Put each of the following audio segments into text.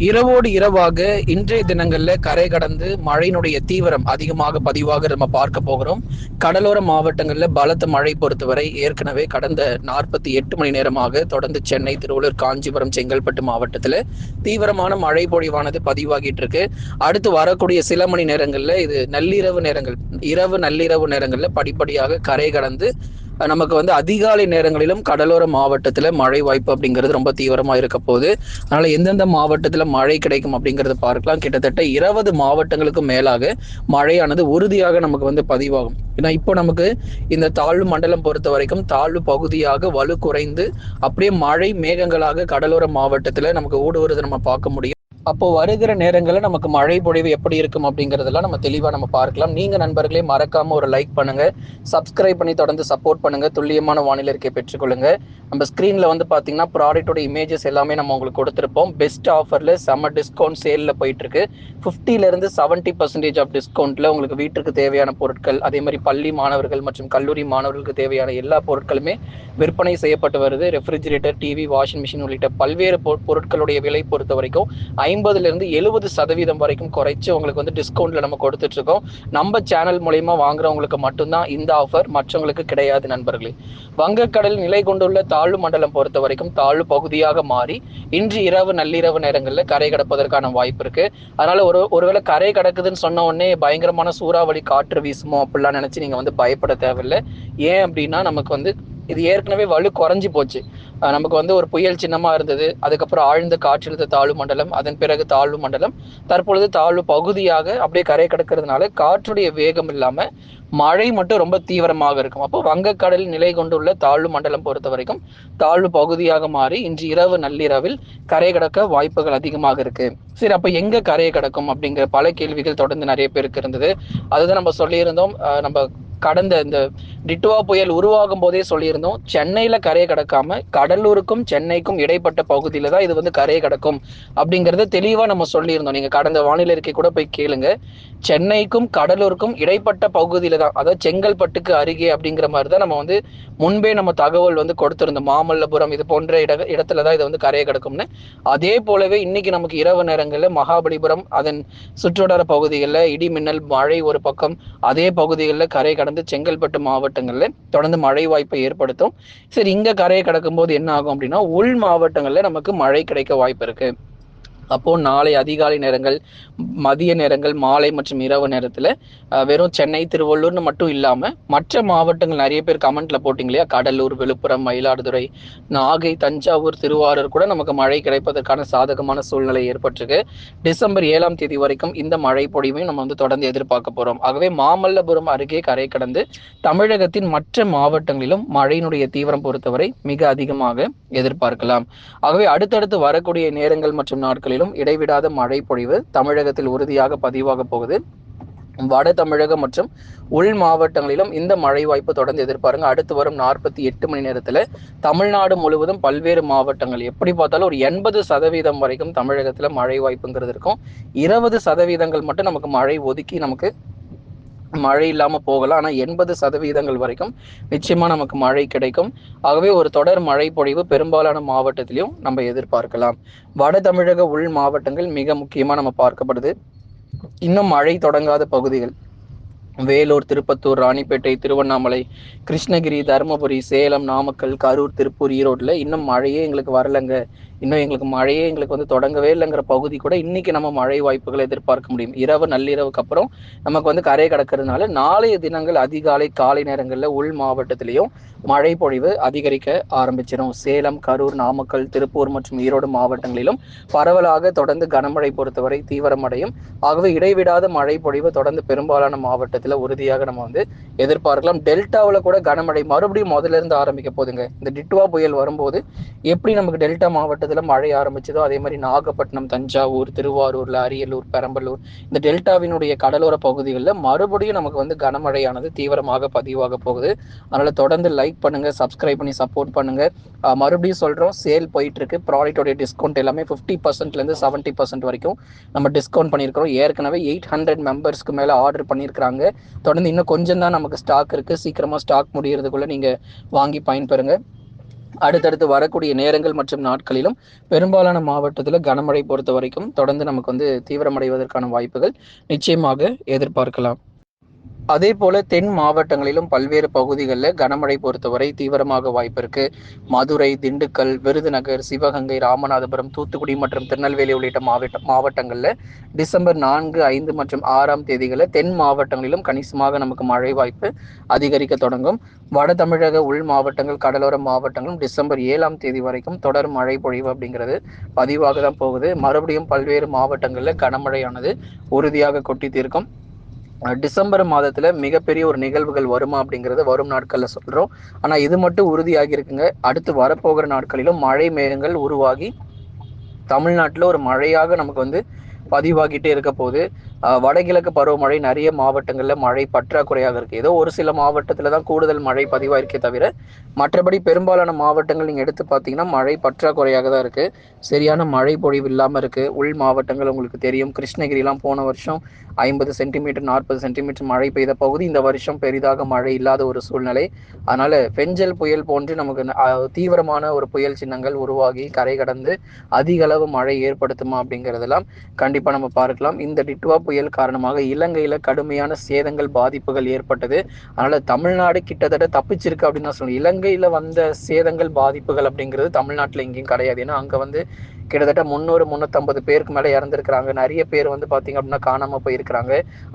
இரவோடு இரவாக இன்றைய தினங்கள்ல கரை கடந்து மழையினுடைய தீவிரம் அதிகமாக பதிவாக நம்ம பார்க்க போகிறோம். கடலோர மாவட்டங்கள்ல பலத்த மழை பொறுத்தவரை ஏற்கனவே கடந்த 48 மணி நேரமாக தொடர்ந்து சென்னை, திருவள்ளூர், காஞ்சிபுரம், செங்கல்பட்டு மாவட்டத்துல தீவிரமான மழை பொழிவானது பதிவாகிட்டு இருக்கு. அடுத்து வரக்கூடிய சில மணி நேரங்கள்ல இது நள்ளிரவு நேரங்கள், நள்ளிரவு நேரங்கள்ல படிப்படியாக கரை கடந்து நமக்கு அதிகாலை நேரங்களிலும் கடலோர மாவட்டத்துல மழை வாய்ப்பு அப்படிங்கிறது ரொம்ப தீவிரமா இருக்க போகுது. அதனால எந்தெந்த மாவட்டத்துல மழை கிடைக்கும் அப்படிங்கறத பார்க்கலாம். கிட்டத்தட்ட 20 மாவட்டங்களுக்கு மேலாக மழையானது உறுதியாக நமக்கு பதிவாகும். ஏன்னா இப்போ நமக்கு இந்த தாழ்வு மண்டலம் பொறுத்த வரைக்கும் தாழ்வு பகுதியாக வலு குறைந்து அப்படியே மழை மேகங்களாக கடலோர மாவட்டத்துல நமக்கு ஊடுருவதை நம்ம பார்க்க முடியும். அப்போ வருகிற நேரங்களில் நமக்கு மழை பொழிவு எப்படி இருக்கும் அப்படிங்கிறதெல்லாம் நம்ம தெளிவாக நம்ம பார்க்கலாம். நீங்க நண்பர்களே மறக்காம ஒரு லைக் பண்ணுங்க, சப்ஸ்கிரைப் பண்ணி தொடர்ந்து சப்போர்ட் பண்ணுங்க, துல்லியமான வானிலை இருக்கை பெற்றுக்கொள்ளுங்க. நம்ம ஸ்க்ரீன்ல பாத்தீங்கன்னா ப்ராடக்டோட இமேஜஸ் எல்லாமே நம்ம உங்களுக்கு கொடுத்துருப்போம். பெஸ்ட் ஆஃபர்ல செம்ம டிஸ்கவுண்ட் சேல்ல போயிட்டு இருக்கு. 50% 70% ஆஃப் டிஸ்கவுண்ட்ல உங்களுக்கு வீட்டுக்கு தேவையான பொருட்கள், அதே மாதிரி பள்ளி மாணவர்கள் மற்றும் கல்லூரி மாணவர்களுக்கு தேவையான எல்லா பொருட்களுமே விற்பனை செய்யப்பட்டு வருது. ரெஃப்ரிஜிரேட்டர், டிவி, வாஷிங் மிஷின் உள்ளிட்ட பல்வேறு பொருட்களுடைய விலை பொறுத்த வரைக்கும் 50% 70% வரைக்கும் குறைச்சு உங்களுக்கு டிஸ்கவுண்ட்ல நம்ம கொடுத்துட்டு இருக்கோம். நம்ம சேனல் மூலமா வாங்குறவங்களுக்கு மட்டும்தான் இந்த ஆஃபர், மற்றவங்களுக்கு கிடையாது நண்பர்களே. வங்கக்கடல் நிலை கொண்டுள்ள தாழ்வு மண்டலம் பொறுத்த வரைக்கும் தாழ்வு பகுதியாக மாறி இன்று இரவு நள்ளிரவு நேரங்களில் கரை கடப்பதற்கான வாய்ப்பு இருக்கு. அதனால ஒருவேளை கரை கடக்குதுன்னு சொன்ன உடனே பயங்கரமான சூறாவளி காற்று வீசுமோ அப்படிலாம் நினைச்சு நீங்க பயப்பட தேவையில்லை. ஏன் அப்படின்னா நமக்கு இது ஏற்கனவே வலு குறைஞ்சி போச்சு. நமக்கு ஒரு புயல் சின்னமா இருந்தது, அதுக்கப்புறம் ஆழ்ந்த காற்றழுத்த தாழ்வு மண்டலம், அதன் பிறகு தாழ்வு மண்டலம், தற்பொழுது தாழ்வு பகுதியாக அப்படியே கரை கடக்கிறதுனால காற்றுடைய வேகம் இல்லாம மழை மட்டும் ரொம்ப தீவிரமாக இருக்கும். அப்போ வங்கக்கடலில் நிலை கொண்டுள்ள தாழ்வு மண்டலம் பொறுத்த வரைக்கும் தாழ்வு பகுதியாக மாறி இன்று இரவு நள்ளிரவில் கரை கடக்க வாய்ப்புகள் அதிகமாக இருக்கு. சரி, அப்ப எங்க கரையை கடக்கும் அப்படிங்கிற பல கேள்விகள் தொடர்ந்து நிறைய பேருக்கு இருந்தது. அதுதான் நம்ம சொல்லியிருந்தோம். நம்ம கடந்த இந்த டிட்டுவா புயல் உருவாகும் போதே சொல்லியிருந்தோம், சென்னையில கரையை கடக்காம கடலூருக்கும் சென்னைக்கும் இடைப்பட்ட பகுதியில தான் இது கரையை கடக்கும் அப்படிங்கறத தெளிவா நம்ம சொல்லியிருந்தோம். நீங்க கடந்த வானிலை இருக்கை கூட போய் கேளுங்க. சென்னைக்கும் கடலூருக்கும் இடைப்பட்ட பகுதியில தான், அதாவது செங்கல்பட்டுக்கு அருகே அப்படிங்கிற மாதிரி தான் நம்ம முன்பே நம்ம தகவல் கொடுத்திருந்தோம். மாமல்லபுரம் இது போன்ற இடத்துலதான் இது கரையை கடக்கும்னு. அதே போலவே இன்னைக்கு நமக்கு இரவு நேரங்களில் மகாபலிபுரம் அதன் சுற்றுவட்டார பகுதிகளில் இடி மின்னல் மழை ஒரு பக்கம், அதே பகுதிகளில் கரை கடந்து செங்கல்பட்டு மாவட்டங்கள்ல தொடர்ந்து மழை வாய்ப்பை ஏற்படுத்தும். சரி, இங்க கரையை கடக்கும் போது என்ன ஆகும் அப்படின்னா உள் மாவட்டங்கள்ல நமக்கு மழை கிடைக்க வாய்ப்பு இருக்கு. அப்போ நாளை அதிகாலை நேரங்கள், மதிய நேரங்கள், மாலை மற்றும் இரவு நேரத்துல வெறும் சென்னை, திருவள்ளூர்னு மட்டும் இல்லாம மற்ற மாவட்டங்கள் நிறைய பேர் கமெண்ட்ல போட்டிங்க இல்லையா, கடலூர், விழுப்புரம், மயிலாடுதுறை, நாகை, தஞ்சாவூர், திருவாரூர் கூட நமக்கு மழை கிடைப்பதற்கான சாதகமான சூழ்நிலை ஏற்பட்டிருக்கு. டிசம்பர் 7ஆம் தேதி வரைக்கும் இந்த மழை பொழிவையும் நம்ம தொடர்ந்து எதிர்பார்க்க போறோம். ஆகவே மாமல்லபுரம் அருகே கரை கடந்து தமிழகத்தின் மற்ற மாவட்டங்களிலும் மழையினுடைய தீவிரம் பொறுத்தவரை மிக அதிகமாக எதிர்பார்க்கலாம். ஆகவே அடுத்தடுத்து வரக்கூடிய நேரங்கள் மற்றும் நாட்களில் இடைவிடாத மழை பொழிவு தமிழகத்தில் உறுதியாக பதிவாக போகுது. வட தமிழகம் மற்றும் உள் மாவட்டங்களிலும் இந்த மழை வாய்ப்பு தொடர்ந்து எதிர்பாருங்க. அடுத்து வரும் 48 மணி நேரத்துல தமிழ்நாடு முழுவதும் பல்வேறு மாவட்டங்கள் எப்படி பார்த்தாலும் ஒரு 80% வரைக்கும் தமிழகத்துல மழை வாய்ப்புங்கிறது இருக்கும். 20% மட்டும் நமக்கு மழை ஒதுக்கி நமக்கு மழை இல்லாம போகலாம். ஆனா 80% வரைக்கும் நிச்சயமா நமக்கு மழை கிடைக்கும். ஆகவே ஒரு தொடர் மழை பொழிவு பெரும்பாலான மாவட்டத்திலையும் நம்ம எதிர்பார்க்கலாம். வட தமிழக உள் மாவட்டங்கள் மிக முக்கியமா நம்ம பார்க்கப்படுது. இன்னும் மழை தொடங்காத பகுதிகள் வேலூர், திருப்பத்தூர், ராணிப்பேட்டை, திருவண்ணாமலை, கிருஷ்ணகிரி, தருமபுரி, சேலம், நாமக்கல், கரூர், திருப்பூர், ஈரோட்ல இன்னும் மழையே எங்களுக்கு வரலங்க, இன்னும் எங்களுக்கு மழையே தொடங்கவே இல்லைங்கிற பகுதி கூட இன்னைக்கு நம்ம மழை வாய்ப்புகளை எதிர்பார்க்க முடியும். இரவு நள்ளிரவுக்கு அப்புறம் நமக்கு கரை கடக்கிறதுனால நாளைய தினங்கள் அதிகாலை காலை நேரங்கள்ல உள் மாவட்டத்திலையும் மழை பொழிவு அதிகரிக்க ஆரம்பிச்சிடும். சேலம், கரூர், நாமக்கல், திருப்பூர் மற்றும் ஈரோடு மாவட்டங்களிலும் பரவலாக தொடர்ந்து கனமழை பொறுத்தவரை தீவிரமடையும். ஆகவே இடைவிடாத மழை பொழிவு தொடர்ந்து பெரும்பாலான மாவட்டத்தில் உறுதியாக நம்ம எதிர்பார்க்கலாம். டெல்டாவில் கூட கனமழை மறுபடியும் முதல்ல இருந்து ஆரம்பிக்க போதுங்க. இந்த டிட்டுவா புயல் வரும்போது எப்படி நமக்கு டெல்டா மாவட்டத்தில் மழை ஆரம்பிச்சதோ அதே மாதிரி நாகப்பட்டினம், தஞ்சாவூர், திருவாரூர்ல, அரியலூர், பெரம்பலூர் இந்த டெல்டாவினுடைய கடலோர பகுதிகளில் மறுபடியும் நமக்கு கனமழையானது தீவிரமாக பதிவாக போகுது. அதனால தொடர்ந்து லைக் பண்ணுங்க, சப்ஸ்கிரைப் பண்ணி சப்போர்ட் பண்ணுங்க. மறுபடியும் சொல்றோம், சேல் போயிட்டு இருக்கு. ப்ராடக்டோடைய டிஸ்கவுண்ட் எல்லாமே 50% 70% வரைக்கும் நம்ம டிஸ்கவுண்ட் பண்ணியிருக்கிறோம். ஏற்கனவே 800 மெம்பர்ஸ்க்கு மேல ஆர்டர் பண்ணியிருக்கிறாங்க. தொடர்ந்து இன்னும் கொஞ்சம் தான் நமக்கு ஸ்டாக் இருக்கு. சீக்கிரமா ஸ்டாக் முடியறதுக்குள்ள நீங்க வாங்கி பயன்பெறுங்க. அடுத்தடுத்து வரக்கூடிய நேரங்கள் மற்றும் நாட்களிலும் பெரும்பாலான மாவட்டத்தில் கனமழை பொறுத்த வரைக்கும் தொடர்ந்து நமக்கு வந்து தீவிரமடைவதற்கான வாய்ப்புகள் நிச்சயமாக எதிர்பார்க்கலாம். அதே போல தென் மாவட்டங்களிலும் பல்வேறு பகுதிகளில் கனமழை பொறுத்தவரை தீவிரமாக வாய்ப்பு இருக்கு. மதுரை, திண்டுக்கல், விருதுநகர், சிவகங்கை, ராமநாதபுரம், தூத்துக்குடி மற்றும் திருநெல்வேலி உள்ளிட்ட மாவட்டங்களில் டிசம்பர் 4, 5 மற்றும் 6ஆம் தேதிகளில் தென் மாவட்டங்களிலும் கணிசமாக நமக்கு மழை வாய்ப்பு அதிகரிக்க தொடங்கும். வட தமிழக உள் மாவட்டங்கள், கடலோர மாவட்டங்களும் டிசம்பர் 7ஆம் தேதி வரைக்கும் தொடர் மழை பொழிவு அப்படிங்கிறது பதிவாக தான் போகுது. மறுபடியும் பல்வேறு மாவட்டங்களில் கனமழையானது உறுதியாக கொட்டி தீர்க்கும். டிசம்பர் மாதத்துல மிகப்பெரிய ஒரு நிகழ்வுகள் வருமா அப்படிங்கிறத வரும் நாட்கள்ல சொல்றோம். ஆனா இது மட்டும் உறுதியாகி இருக்குங்க, அடுத்து வரப்போகிற நாட்களிலும் மழை மேகங்கள் உருவாகி தமிழ்நாட்டில் ஒரு மழையாக நமக்கு வந்து பதிவாகிட்டே இருக்க போது. வடகிழக்கு பருவமழை நிறைய மாவட்டங்களில் மழை பற்றாக்குறையாக இருக்குது. ஏதோ ஒரு சில மாவட்டத்தில் தான் கூடுதல் மழை பதிவாயிருக்கே தவிர மற்றபடி பெரும்பாலான மாவட்டங்கள் நீங்கள் எடுத்து பார்த்தீங்கன்னா மழை பற்றாக்குறையாக தான் இருக்குது. சரியான மழை பொழிவு இல்லாமல் இருக்குது. உள் மாவட்டங்கள் உங்களுக்கு தெரியும், கிருஷ்ணகிரிலாம் போன வருஷம் 50 சென்டிமீட்டர் 40 சென்டிமீட்டர் மழை பெய்த பகுதி இந்த வருஷம் பெரிதாக மழை இல்லாத ஒரு சூழ்நிலை. அதனால் பெஞ்சல் புயல் போன்று நமக்கு தீவிரமான ஒரு புயல் சின்னங்கள் உருவாகி கரை கடந்து அதிக அளவு மழை ஏற்படுத்துமா அப்படிங்கிறதெல்லாம் கண்டிப்பாக நம்ம பார்க்கலாம். இந்த டிட்வா புயல் காரணமாக இலங்கையில் கடுமையான சேதங்கள் பாதிப்புகள் ஏற்பட்டது. அதனால் தமிழ்நாடு கிட்டத்தட்ட தப்பிச்சிருக்கு அப்படின்னு தான் சொல்லணும். இலங்கையில் வந்த சேதங்கள் பாதிப்புகள் அப்படிங்கிறது தமிழ்நாட்டில் எங்கேயும் கிடையாது. ஏன்னா அங்கே வந்து கிட்டத்தட்ட 300-350 பேருக்கு மேலே இறந்துருக்கிறாங்க. நிறைய பேர் வந்து பார்த்தீங்க அப்படின்னா காணாமல் போயிருக்கிறாங்க.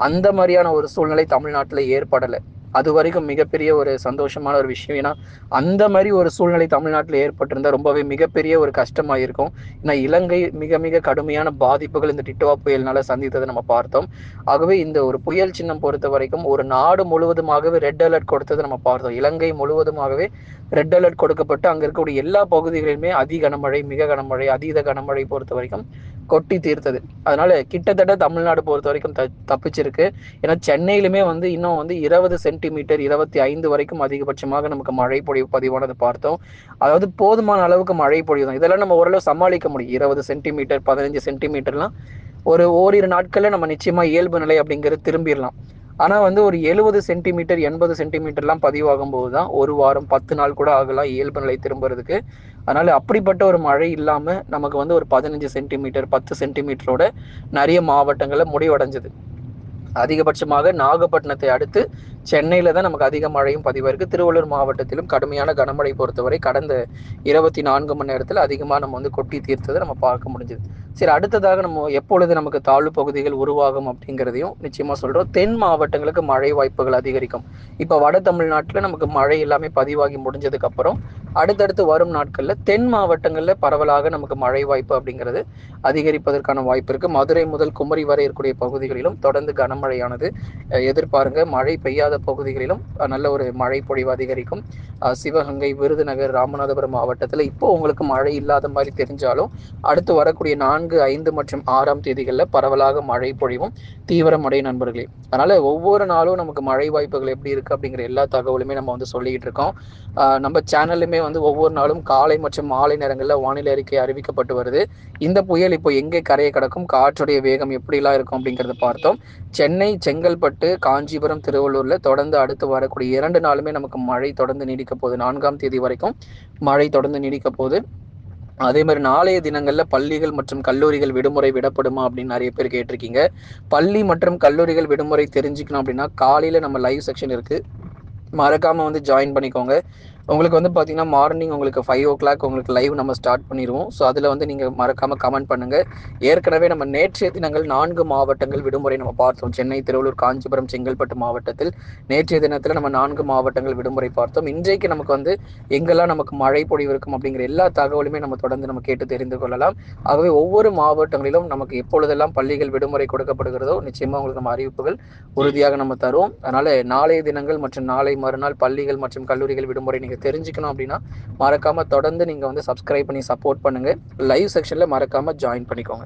அந்த மாதிரியான ஒரு சூழ்நிலை தமிழ்நாட்டில் ஏற்படலை. அது வரைக்கும் மிகப்பெரிய ஒரு சந்தோஷமான ஒரு விஷயம். ஏன்னா அந்த மாதிரி ஒரு சூழ்நிலை தமிழ்நாட்டில் ஏற்பட்டிருந்தால் ரொம்பவே மிகப்பெரிய ஒரு கஷ்டமாக இருக்கும். ஏன்னா இலங்கை மிக மிக கடுமையான பாதிப்புகள் இந்த டிட்வா புயல்னால சந்தித்ததை நம்ம பார்த்தோம். ஆகவே இந்த ஒரு புயல் சின்னம் பொறுத்த வரைக்கும் ஒரு நாடு முழுவதுமாகவே ரெட் அலர்ட் கொடுத்ததை நம்ம பார்த்தோம். இலங்கை முழுவதுமாகவே ரெட் அலர்ட் கொடுக்கப்பட்டு அங்கே இருக்கக்கூடிய எல்லா பகுதிகளிலுமே அதி கனமழை, மிக கனமழை, அதீத கனமழை பொறுத்த வரைக்கும் கொட்டி தீர்த்தது. அதனால கிட்டத்தட்ட தமிழ்நாடு பொறுத்த வரைக்கும் தப்பிச்சிருக்கு. ஏன்னா சென்னையிலுமே வந்து இன்னும் வந்து 20 சென்டிமீட்டர் 25 வரைக்கும் அதிகபட்சமாக நமக்கு மழை பொழிவு பதிவானது பார்த்தோம். அதாவது போதுமான அளவுக்கு மழை பொழிவு தான். இதெல்லாம் நம்ம ஓரளவு சமாளிக்க முடியும். 20 சென்டிமீட்டர் 15 சென்டிமீட்டர்லாம் ஓரிரு நாட்கள்ல நம்ம நிச்சயமா இயல்பு நிலை அப்படிங்கிறது திரும்பிடலாம். ஆனால் வந்து ஒரு 70 சென்டிமீட்டர் 80 சென்டிமீட்டர்லாம் பதிவாகும் போது தான் ஒரு வாரம் 10 நாள் கூட ஆகலாம் இயல்பு நிலை திரும்புறதுக்கு. அதனால அப்படிப்பட்ட ஒரு மழை இல்லாமல் நமக்கு வந்து ஒரு 15 சென்டிமீட்டர் 10 சென்டிமீட்டரோட நிறைய மாவட்டங்களில் முடிவடைஞ்சது. அதிகபட்சமாக நாகப்பட்டினத்தை அடுத்து சென்னையில தான் நமக்கு அதிக மழையும் பதிவாயிருக்கு. திருவள்ளூர் மாவட்டத்திலும் கடுமையான கனமழை பொறுத்தவரை கடந்த 24 மணி நேரத்தில் அதிகமாக நம்ம வந்து கொட்டி தீர்த்ததை நம்ம பார்க்க முடிஞ்சது. சரி, அடுத்ததாக நம்ம எப்பொழுது நமக்கு தாழ்வு பகுதிகள் உருவாகும் அப்படிங்கிறதையும் நிச்சயமா சொல்றோம். தென் மாவட்டங்களுக்கு மழை வாய்ப்புகள் அதிகரிக்கும். இப்போ வட தமிழ்நாட்டில் நமக்கு மழை எல்லாமே பதிவாகி முடிஞ்சதுக்கு அப்புறம் அடுத்தடுத்து வரும் நாட்களில் தென் மாவட்டங்களில் பரவலாக நமக்கு மழை வாய்ப்பு அப்படிங்கிறது அதிகரிப்பதற்கான வாய்ப்பு இருக்கு. மதுரை முதல் குமரி வரை இருக்கக்கூடிய பகுதிகளிலும் தொடர்ந்து கனமழையானது எதிர்பாருங்க. மழை பெய்யாத பகுதிகளிலும் நல்ல ஒரு மழை பொழிவு அதிகரிக்கும். சிவகங்கை, விருதுநகர், ராமநாதபுரம் மாவட்டத்தில் இப்போ உங்களுக்கு மழை இல்லாத மாதிரி தெரிஞ்சாலும் அடுத்து வரக்கூடிய 4, 5 மற்றும் 6ஆம் தேதிகளில் பரவலாக மழை பொழிவும் தீவிரமடைய நண்பர்களே. அதனால ஒவ்வொரு நாளும் நமக்கு மழை வாய்ப்புகள் எப்படி இருக்கு அப்படிங்கிற எல்லா தகவலுமே நம்ம வந்து சொல்லிக்கிட்டு இருக்கோம். நம்ம சேனல்லுமே வந்து ஒவ்வொரு நாளும் காலை மற்றும் மாலை நேரங்களில் வானிலை அறிக்கை அறிவிக்கப்பட்டு வருது. இந்த புயல் இப்போ எங்கே கரையை கடக்கும், காற்றுடைய வேகம் எப்படிலாம் இருக்கும் அப்படிங்கிறத பார்த்தோம். சென்னை, செங்கல்பட்டு, காஞ்சிபுரம், திருவள்ளூர்ல தொடர்ந்து அடுத்து வரக்கூடிய 2 நாளுமே நமக்கு மழை தொடர்ந்து நீடிக்க போகுது. 4ஆம் தேதி வரைக்கும் மழை தொடர்ந்து நீடிக்க போகுது. அதே மாதிரி நாளைய தினங்கள்ல பள்ளிகள் மற்றும் கல்லூரிகள் விடுமுறை விடப்படுமா அப்படின்னு நிறைய பேர் கேட்டிருக்கீங்க. பள்ளி மற்றும் கல்லூரிகள் விடுமுறை தெரிஞ்சுக்கணும் அப்படின்னா காலையில நம்ம லைவ் செக்ஷன் இருக்கு, மறக்காம வந்து ஜாயின் பண்ணிக்கோங்க. உங்களுக்கு வந்து பார்த்தீங்கன்னா மார்னிங் உங்களுக்கு 5 o'clock உங்களுக்கு லைவ் நம்ம ஸ்டார்ட் பண்ணிடுவோம். ஸோ அதில் வந்து நீங்கள் மறக்காமல் கமெண்ட் பண்ணுங்கள். ஏற்கனவே நம்ம நேற்றைய தினங்கள் 4 மாவட்டங்கள் விடுமுறை நம்ம பார்த்தோம். சென்னை, திருவள்ளூர், காஞ்சிபுரம், செங்கல்பட்டு மாவட்டத்தில் நேற்றைய தினத்தில் நம்ம 4 மாவட்டங்கள் விடுமுறை பார்த்தோம். இன்றைக்கு நமக்கு வந்து எங்கெல்லாம் நமக்கு மழை பொழிவு இருக்கும் அப்படிங்கிற எல்லா தகவலுமே நம்ம தொடர்ந்து நம்ம கேட்டு தெரிந்து கொள்ளலாம். ஆகவே ஒவ்வொரு மாவட்டங்களிலும் நமக்கு எப்பொழுதெல்லாம் பள்ளிகள் விடுமுறை கொடுக்கப்படுகிறதோ நிச்சயமாக உங்களுக்கு நம்ம அறிவிப்புகள் உறுதியாக நம்ம தருவோம். அதனால் நாளைய தினங்கள் மற்றும் நாளை மறுநாள் பள்ளிகள் மற்றும் கல்லூரிகள் விடுமுறை நீங்கள் தெரிஞ்சுக்கணும் அப்படின்னா மறக்காம தொடர்ந்து நீங்க வந்து சப்ஸ்கிரைப் பண்ணி சப்போர்ட் பண்ணுங்க. லைவ் செக்ஷன்ல மறக்காம ஜாயின் பண்ணிக்கோங்க.